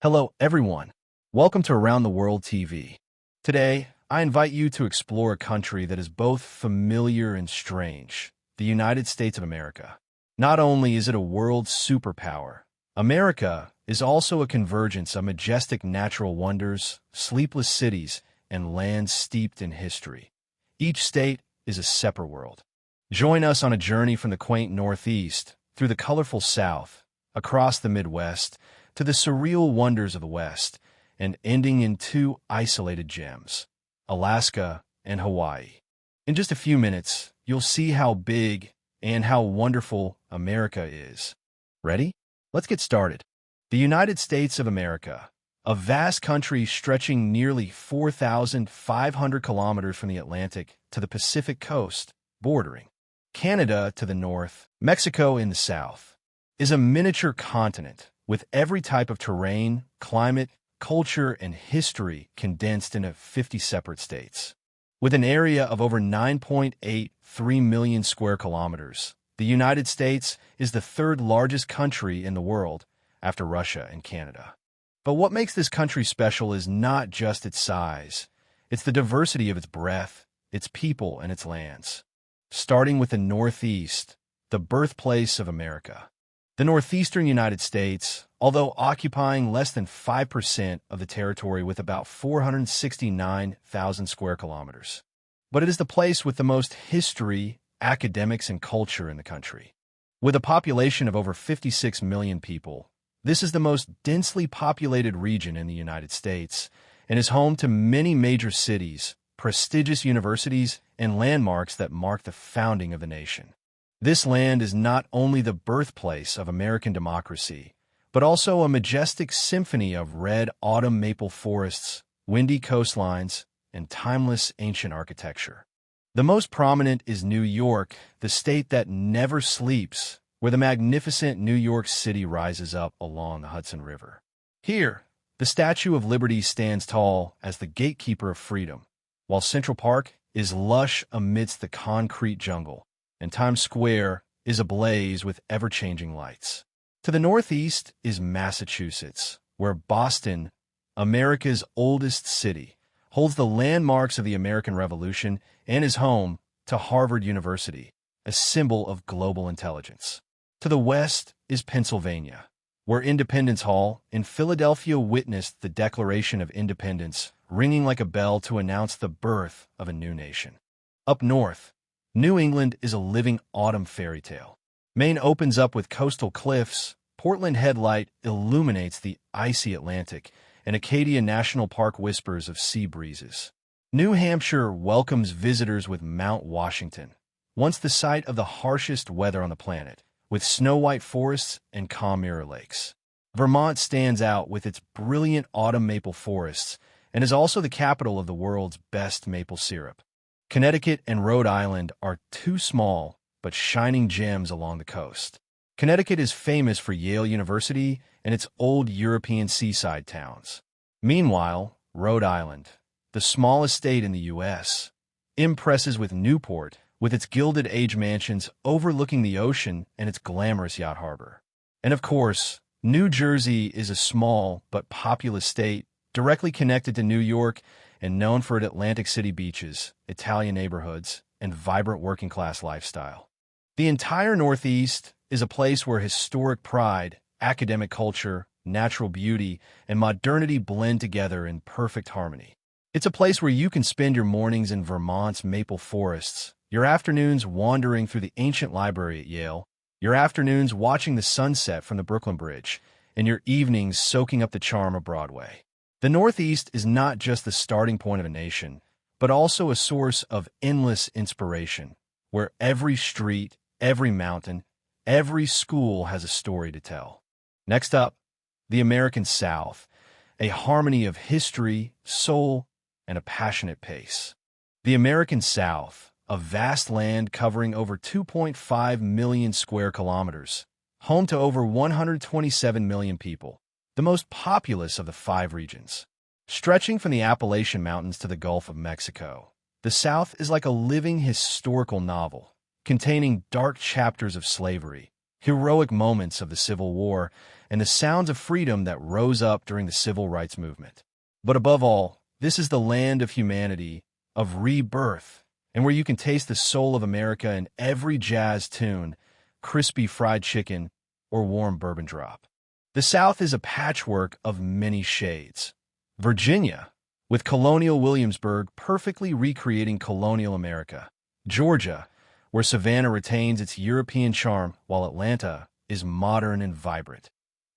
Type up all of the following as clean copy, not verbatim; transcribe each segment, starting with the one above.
Hello, everyone. Welcome to Around the World TV. Today, I invite you to explore a country that is both familiar and strange, the United States of America. Not only is it a world superpower, America is also a convergence of majestic natural wonders, sleepless cities, and lands steeped in history. Each state is a separate world. Join us on a journey from the quaint Northeast, through the colorful South, across the Midwest, to the surreal wonders of the West, and ending in two isolated gems, Alaska and Hawaii. In just a few minutes, you'll see how big and how wonderful America is. Ready? Let's get started. The United States of America, a vast country stretching nearly 4,500 kilometers from the Atlantic to the Pacific coast, bordering Canada to the north, Mexico in the south, is a miniature continent with every type of terrain, climate, culture, and history condensed into 50 separate states. With an area of over 9.83 million square kilometers, the United States is the third largest country in the world after Russia and Canada. But what makes this country special is not just its size, it's the diversity of its breadth, its people, and its lands. Starting with the Northeast, the birthplace of America. The northeastern United States, although occupying less than 5% of the territory with about 469,000 square kilometers. But it is the place with the most history, academics, and culture in the country. With a population of over 56 million people, this is the most densely populated region in the United States and is home to many major cities, prestigious universities, and landmarks that mark the founding of the nation. This land is not only the birthplace of American democracy, but also a majestic symphony of red autumn maple forests, windy coastlines, and timeless ancient architecture. The most prominent is New York, the state that never sleeps, where the magnificent New York City rises up along the Hudson River. Here, the Statue of Liberty stands tall as the gatekeeper of freedom, while Central Park is lush amidst the concrete jungle, and Times Square is ablaze with ever-changing lights. To the northeast is Massachusetts, where Boston, America's oldest city, holds the landmarks of the American Revolution and is home to Harvard University, a symbol of global intelligence. To the west is Pennsylvania, where Independence Hall in Philadelphia witnessed the Declaration of Independence ringing like a bell to announce the birth of a new nation. Up north, New England is a living autumn fairy tale. Maine opens up with coastal cliffs, Portland Headlight illuminates the icy Atlantic, and Acadia National Park whispers of sea breezes. New Hampshire welcomes visitors with Mount Washington, once the site of the harshest weather on the planet, with snow-white forests and calm mirror lakes. Vermont stands out with its brilliant autumn maple forests and is also the capital of the world's best maple syrup. Connecticut and Rhode Island are two small but shining gems along the coast. Connecticut is famous for Yale University and its old European seaside towns. Meanwhile, Rhode Island, the smallest state in the U.S., impresses with Newport, with its Gilded Age mansions overlooking the ocean and its glamorous yacht harbor. And of course, New Jersey is a small but populous state directly connected to New York and known for its Atlantic City beaches, Italian neighborhoods, and vibrant working-class lifestyle. The entire Northeast is a place where historic pride, academic culture, natural beauty, and modernity blend together in perfect harmony. It's a place where you can spend your mornings in Vermont's maple forests, your afternoons wandering through the ancient library at Yale, your afternoons watching the sunset from the Brooklyn Bridge, and your evenings soaking up the charm of Broadway. The Northeast is not just the starting point of a nation, but also a source of endless inspiration, where every street, every mountain, every school has a story to tell. Next up, the American South, a harmony of history, soul, and a passionate pace. The American South, a vast land covering over 2.5 million square kilometers, home to over 127 million people, the most populous of the 5 regions. Stretching from the Appalachian Mountains to the Gulf of Mexico, the South is like a living historical novel, containing dark chapters of slavery, heroic moments of the Civil War, and the sounds of freedom that rose up during the Civil Rights Movement. But above all, this is the land of humanity, of rebirth, and where you can taste the soul of America in every jazz tune, crispy fried chicken, or warm bourbon drop. The South is a patchwork of many shades. Virginia, with colonial Williamsburg perfectly recreating colonial America. Georgia, where Savannah retains its European charm while Atlanta is modern and vibrant.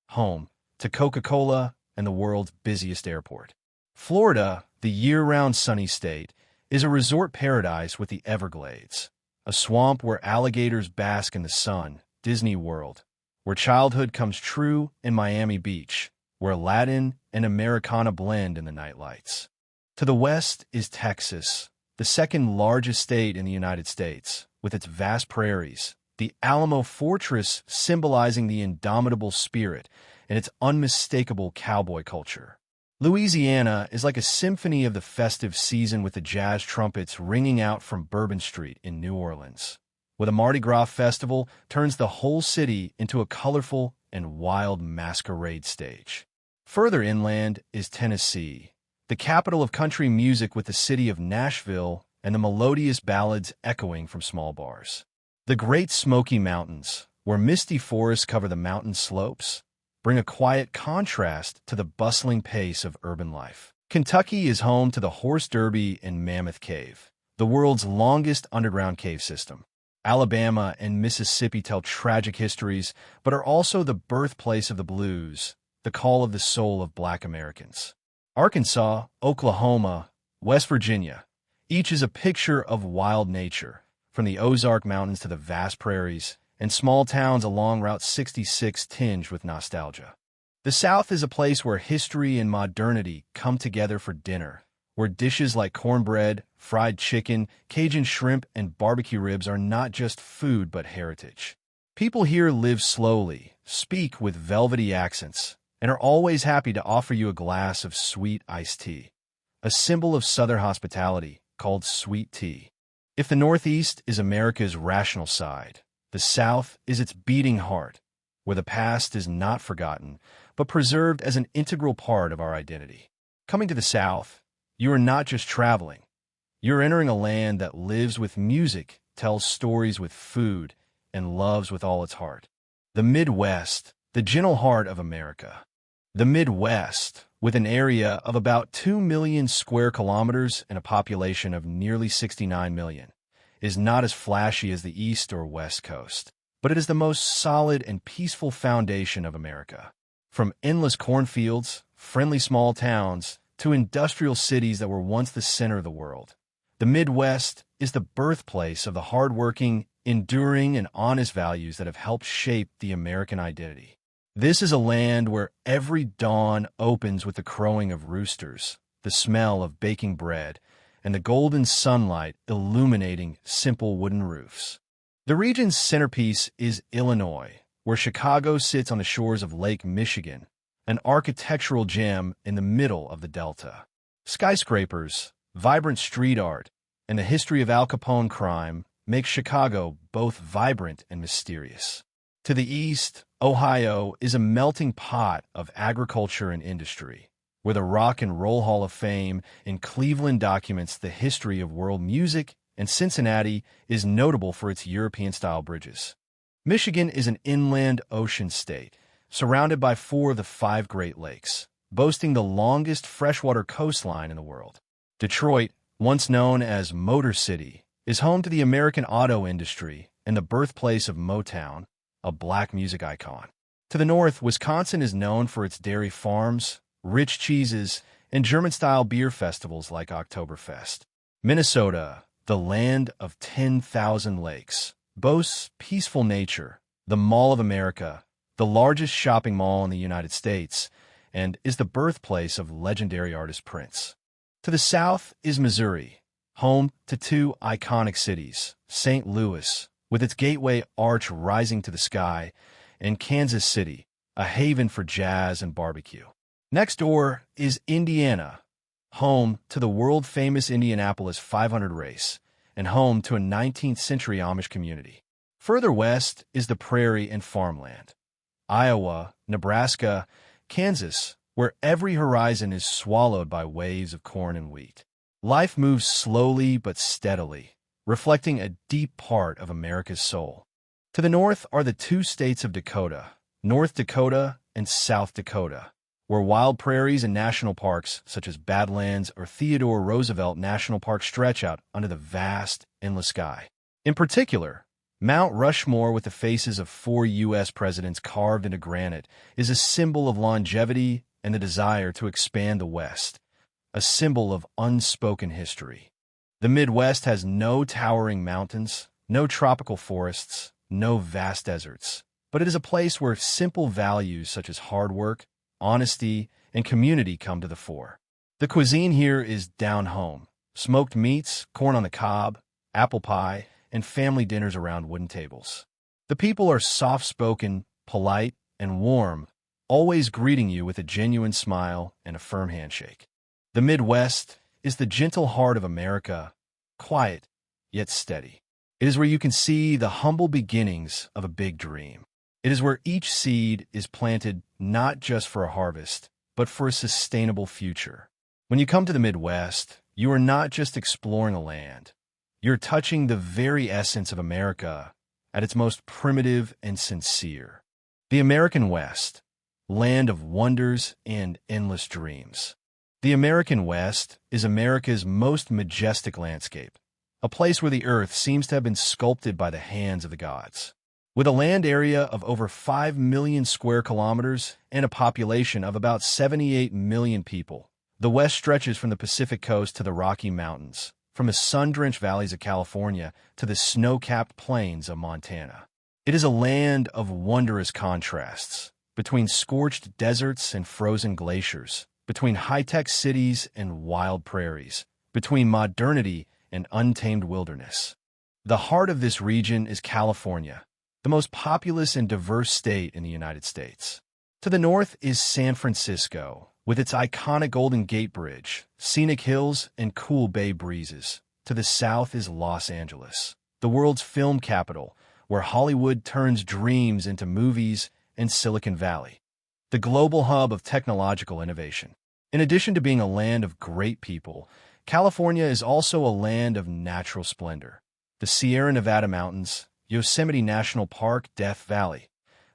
Home to Coca-Cola and the world's busiest airport. Florida, the year-round sunny state, is a resort paradise with the Everglades, a swamp where alligators bask in the sun, Disney World, where childhood comes true in Miami Beach, where Latin and Americana blend in the nightlights. To the west is Texas, the second largest state in the United States, with its vast prairies, the Alamo Fortress symbolizing the indomitable spirit and its unmistakable cowboy culture. Louisiana is like a symphony of the festive season with the jazz trumpets ringing out from Bourbon Street in New Orleans, where the Mardi Gras festival turns the whole city into a colorful and wild masquerade stage. Further inland is Tennessee, the capital of country music with the city of Nashville and the melodious ballads echoing from small bars. The Great Smoky Mountains, where misty forests cover the mountain slopes, bring a quiet contrast to the bustling pace of urban life. Kentucky is home to the Horse Derby and Mammoth Cave, the world's longest underground cave system. Alabama and Mississippi tell tragic histories, but are also the birthplace of the blues, the call of the soul of Black Americans. Arkansas, Oklahoma, West Virginia, each is a picture of wild nature, from the Ozark Mountains to the vast prairies, and small towns along Route 66 tinged with nostalgia. The South is a place where history and modernity come together for dinner, where dishes like cornbread, fried chicken, Cajun shrimp, and barbecue ribs are not just food but heritage. People here live slowly, speak with velvety accents, and are always happy to offer you a glass of sweet iced tea, a symbol of Southern hospitality called sweet tea. If the Northeast is America's rational side, the South is its beating heart, where the past is not forgotten, but preserved as an integral part of our identity. Coming to the South, you are not just traveling. You're entering a land that lives with music, tells stories with food, and loves with all its heart. The Midwest, the gentle heart of America. The Midwest, with an area of about 2 million square kilometers and a population of nearly 69 million, is not as flashy as the East or West Coast, but it is the most solid and peaceful foundation of America. From endless cornfields, friendly small towns, to industrial cities that were once the center of the world, the Midwest is the birthplace of the hardworking, enduring, and honest values that have helped shape the American identity. This is a land where every dawn opens with the crowing of roosters, the smell of baking bread, and the golden sunlight illuminating simple wooden roofs. The region's centerpiece is Illinois, where Chicago sits on the shores of Lake Michigan, an architectural gem in the middle of the Delta. Skyscrapers, vibrant street art, and the history of Al Capone crime make Chicago both vibrant and mysterious. To the east, Ohio is a melting pot of agriculture and industry, where the Rock and Roll Hall of Fame in Cleveland documents the history of world music, and Cincinnati is notable for its European-style bridges. Michigan is an inland ocean state, surrounded by 4 of the 5 Great Lakes, boasting the longest freshwater coastline in the world. Detroit, once known as Motor City, is home to the American auto industry and the birthplace of Motown, a black music icon. To the north, Wisconsin is known for its dairy farms, rich cheeses, and German-style beer festivals like Oktoberfest. Minnesota, the land of 10,000 lakes, boasts peaceful nature, the Mall of America, the largest shopping mall in the United States, and is the birthplace of legendary artist Prince. To the south is Missouri, home to 2 iconic cities, St. Louis, with its Gateway Arch rising to the sky, and Kansas City, a haven for jazz and barbecue. Next door is Indiana, home to the world-famous Indianapolis 500 race, and home to a 19th-century Amish community. Further west is the prairie and farmland. Iowa, Nebraska, Kansas, where every horizon is swallowed by waves of corn and wheat. Life moves slowly but steadily, reflecting a deep part of America's soul. To the north are the two states of Dakota, North Dakota and South Dakota, where wild prairies and national parks such as Badlands or Theodore Roosevelt National Park stretch out under the vast, endless sky. In particular, Mount Rushmore, with the faces of 4 U.S. presidents carved into granite, is a symbol of longevity and the desire to expand the West, a symbol of unspoken history. The Midwest has no towering mountains, no tropical forests, no vast deserts, but it is a place where simple values such as hard work, honesty, and community come to the fore. The cuisine here is down home: smoked meats, corn on the cob, apple pie, and family dinners around wooden tables. The people are soft-spoken, polite, and warm, always greeting you with a genuine smile and a firm handshake. The Midwest is the gentle heart of America, quiet yet steady. It is where you can see the humble beginnings of a big dream. It is where each seed is planted not just for a harvest, but for a sustainable future. When you come to the Midwest, you are not just exploring a land. You're touching the very essence of America at its most primitive and sincere. The American West, land of wonders and endless dreams. The American West is America's most majestic landscape, a place where the earth seems to have been sculpted by the hands of the gods. With a land area of over 5 million square kilometers and a population of about 78 million people, the West stretches from the Pacific coast to the Rocky Mountains, from the sun-drenched valleys of California to the snow-capped plains of Montana. It is a land of wondrous contrasts, between scorched deserts and frozen glaciers, between high-tech cities and wild prairies, between modernity and untamed wilderness. The heart of this region is California, the most populous and diverse state in the United States. To the north is San Francisco, with its iconic Golden Gate Bridge, scenic hills, and cool bay breezes. To the south is Los Angeles, the world's film capital, where Hollywood turns dreams into movies, and Silicon Valley, the global hub of technological innovation. In addition to being a land of great people, California is also a land of natural splendor. The Sierra Nevada mountains, Yosemite National Park, Death Valley,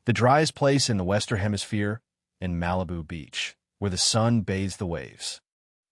the driest place in the Western Hemisphere, and Malibu Beach, where the sun bathes the waves.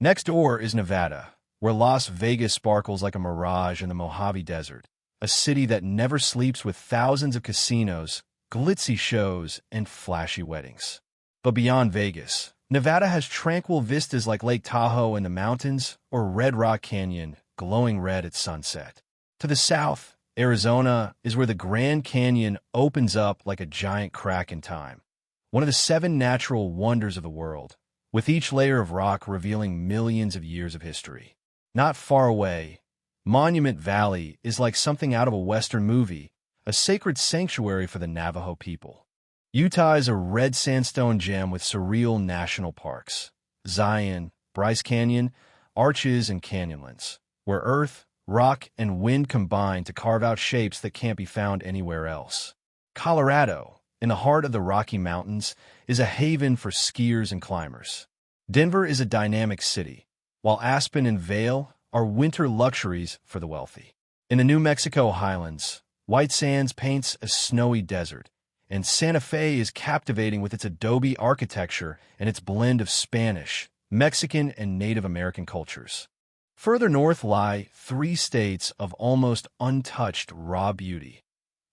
Next door is Nevada, where Las Vegas sparkles like a mirage in the Mojave Desert, a city that never sleeps with thousands of casinos, glitzy shows, and flashy weddings. But beyond Vegas, Nevada has tranquil vistas like Lake Tahoe in the mountains or Red Rock Canyon, glowing red at sunset. To the south, Arizona is where the Grand Canyon opens up like a giant crack in time, one of the 7 natural wonders of the world, with each layer of rock revealing millions of years of history. Not far away, Monument Valley is like something out of a Western movie, a sacred sanctuary for the Navajo people. Utah is a red sandstone gem with surreal national parks, Zion, Bryce Canyon, Arches, and Canyonlands, where earth, rock, and wind combine to carve out shapes that can't be found anywhere else. Colorado, in the heart of the Rocky Mountains, is a haven for skiers and climbers. Denver is a dynamic city, while Aspen and Vail are winter luxuries for the wealthy. In the New Mexico highlands, White Sands paints a snowy desert, and Santa Fe is captivating with its adobe architecture and its blend of Spanish, Mexican, and Native American cultures. Further north lie 3 states of almost untouched raw beauty.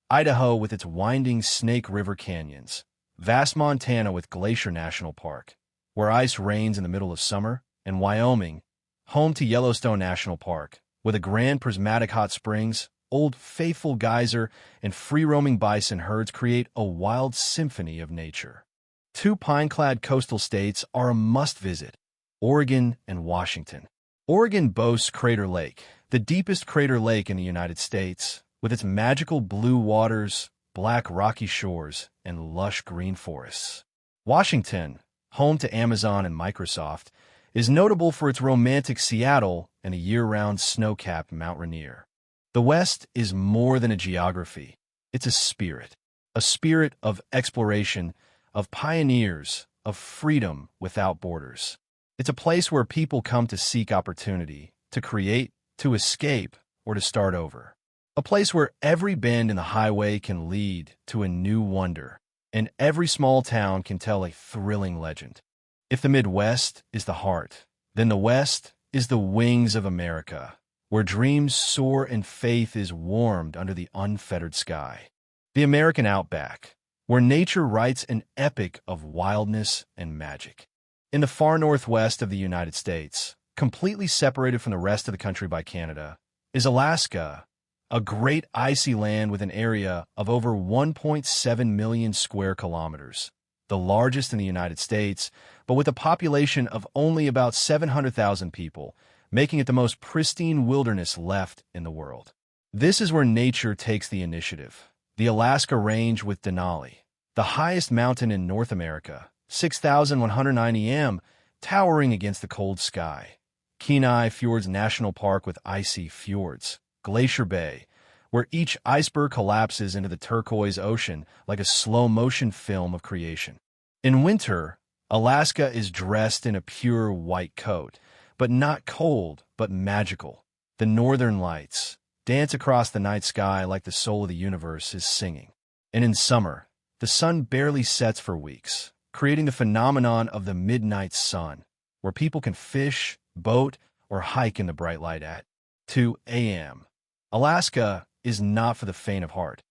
Idaho with its winding Snake River canyons, vast Montana with Glacier National Park, where ice reigns in the middle of summer, and Wyoming, home to Yellowstone National Park, with a grand prismatic hot springs, Old Faithful geyser, and free-roaming bison herds create a wild symphony of nature. 2 pine-clad coastal states are a must-visit: Oregon and Washington. Oregon boasts Crater Lake, the deepest crater lake in the United States, with its magical blue waters, black rocky shores, and lush green forests. Washington, home to Amazon and Microsoft, is notable for its romantic Seattle and a year-round snow-capped Mount Rainier. The West is more than a geography. It's a spirit of exploration, of pioneers, of freedom without borders. It's a place where people come to seek opportunity, to create, to escape, or to start over. A place where every bend in the highway can lead to a new wonder, and every small town can tell a thrilling legend. If the Midwest is the heart, then the West is the wings of America, where dreams soar and faith is warmed under the unfettered sky. The American Outback, where nature writes an epic of wildness and magic. In the far northwest of the United States, completely separated from the rest of the country by Canada, is Alaska, a great icy land with an area of over 1.7 million square kilometers, the largest in the United States, but with a population of only about 700,000 people, making it the most pristine wilderness left in the world. This is where nature takes the initiative. The Alaska Range with Denali, the highest mountain in North America, 6,190 m, towering against the cold sky. Kenai Fjords National Park with icy fjords. Glacier Bay, where each iceberg collapses into the turquoise ocean like a slow-motion film of creation. In winter, Alaska is dressed in a pure white coat, but not cold, but magical. The northern lights dance across the night sky like the soul of the universe is singing. And in summer, the sun barely sets for weeks, creating the phenomenon of the midnight sun, where people can fish, boat, or hike in the bright light at 2 a.m. Alaska is not for the faint of heart.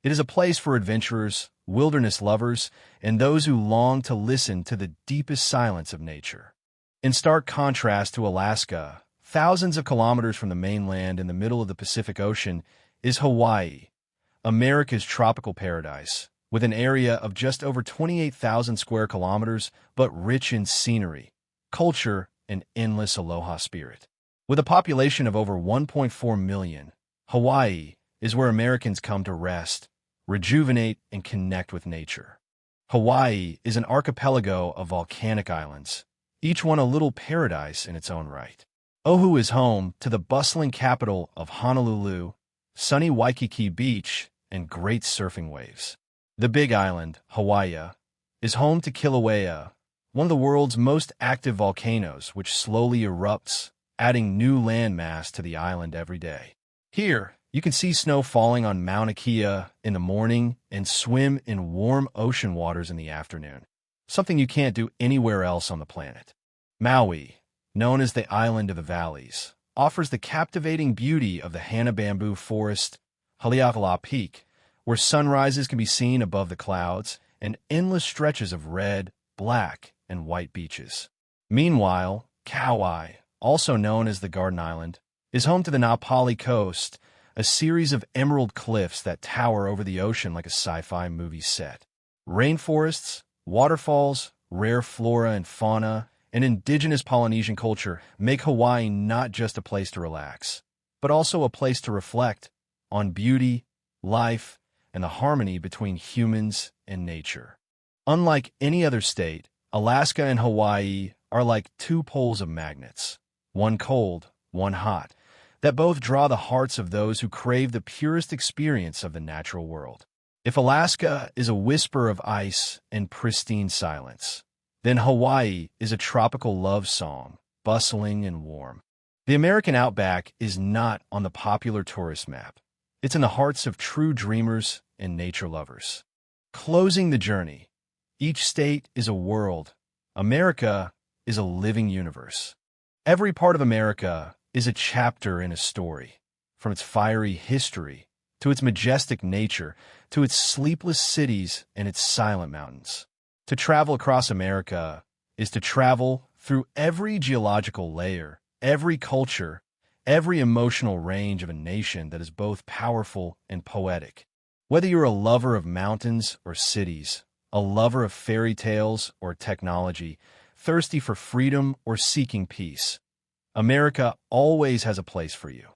It is a place for adventurers, wilderness lovers, and those who long to listen to the deepest silence of nature. In stark contrast to Alaska, thousands of kilometers from the mainland in the middle of the Pacific Ocean, is Hawaii, America's tropical paradise, with an area of just over 28,000 square kilometers, but rich in scenery, culture, and endless aloha spirit. With a population of over 1.4 million, Hawaii is where Americans come to rest, rejuvenate, and connect with nature. Hawaii is an archipelago of volcanic islands, each one a little paradise in its own right. Oahu is home to the bustling capital of Honolulu, sunny Waikiki Beach, and great surfing waves. The Big Island, Hawaii, is home to Kilauea, one of the world's most active volcanoes which slowly erupts, adding new landmass to the island every day. Here, you can see snow falling on Mauna Kea in the morning and swim in warm ocean waters in the afternoon, something you can't do anywhere else on the planet. Maui, known as the Island of the Valleys, offers the captivating beauty of the Hana Bamboo Forest, Haleakala Peak, where sunrises can be seen above the clouds, and endless stretches of red, black, and white beaches. Meanwhile, Kauai, also known as the Garden Island, is home to the Napali Coast, a series of emerald cliffs that tower over the ocean like a sci-fi movie set. Rainforests, waterfalls, rare flora and fauna, and indigenous Polynesian culture make Hawaii not just a place to relax, but also a place to reflect on beauty, life, and the harmony between humans and nature. Unlike any other state, Alaska and Hawaii are like two poles of magnets, one cold, one hot, that both draw the hearts of those who crave the purest experience of the natural world. If Alaska is a whisper of ice and pristine silence, then Hawaii is a tropical love song, bustling and warm. The American Outback is not on the popular tourist map. It's in the hearts of true dreamers and nature lovers. Closing the journey, each state is a world. America is a living universe. Every part of America is a chapter in a story, from its fiery history to its majestic nature to its sleepless cities and its silent mountains. To travel across America is to travel through every geological layer, every culture, every emotional range of a nation that is both powerful and poetic. Whether you're a lover of mountains or cities, a lover of fairy tales or technology, thirsty for freedom or seeking peace, America always has a place for you.